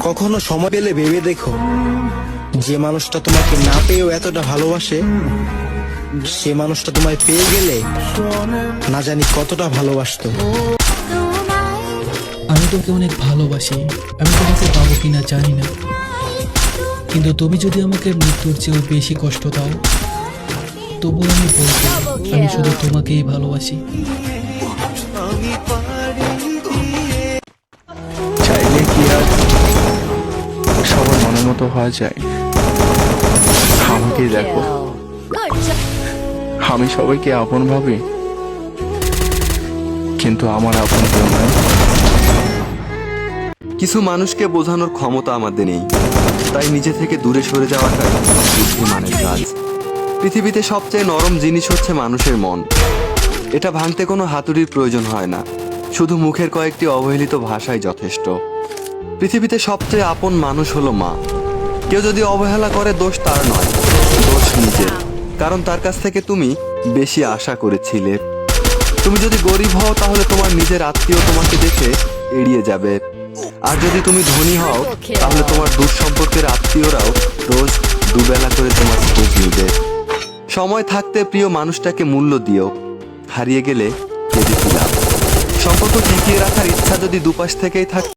কখনো সময় পেলে ভেবে দেখো, যে মানুষটা তোমাকে না পেয়েও এতটা ভালোবাসে, সে মানুষটা তোমায় পেয়ে গেলে না জানি কতটা ভালোবাসতো। আমি তোকে অনেক ভালোবাসি, আমি তোমাকে পাবো কিনা জানি না, কিন্তু তুমি যদি আমাকে মৃত্যুর চেয়েও বেশি কষ্ট দাও, তবু আমি বলবো আমি শুধু তোমাকেই ভালোবাসি। চাইলে কি আর সবার মনের মতো হওয়া যায়? আমাকেই দেখো, আমি সবাইকে আপন ভাবি, কিন্তু আমার আপন কেউ নয়। কিছু মানুষকে বোঝানোর ক্ষমতা আমাদের নেই, তাই নিজে থেকে দূরে সরে যাওয়াটাই বুদ্ধিমানের কাজ। পৃথিবীতে সবচেয়ে নরম জিনিস হচ্ছে মানুষের মন। এটা ভাঙতে কোনো হাতুড়ির প্রয়োজন হয় না, শুধু মুখের কয়েকটি অবহেলিত ভাষাই যথেষ্ট। পৃথিবীতে সবচেয়ে আপন মানুষ হলো মা। কেউ যদি অবহেলা করে, দোষ তার নয়, দোষ নিজের, কারণ তার কাছ থেকে তুমি বেশি আশা করেছিলে। তুমি যদি গরিব হও, তাহলে তোমার নিজের আত্মীয় তোমাকে দেখে এড়িয়ে যাবে, আর যদি তুমি ধনী হও, তাহলে তোমার দূর সম্পর্কের আত্মীয়রাও রোজ দুবেলা করে তোমার খোঁজ নিবে। সময় থাকতে প্রিয় মানুষটাকে মূল্য দিও, হারিয়ে গেলে কেঁদে কি লাভ? সম্পর্ক টিকিয়ে রাখার ইচ্ছা যদি দুপাশ থেকেই থাকে,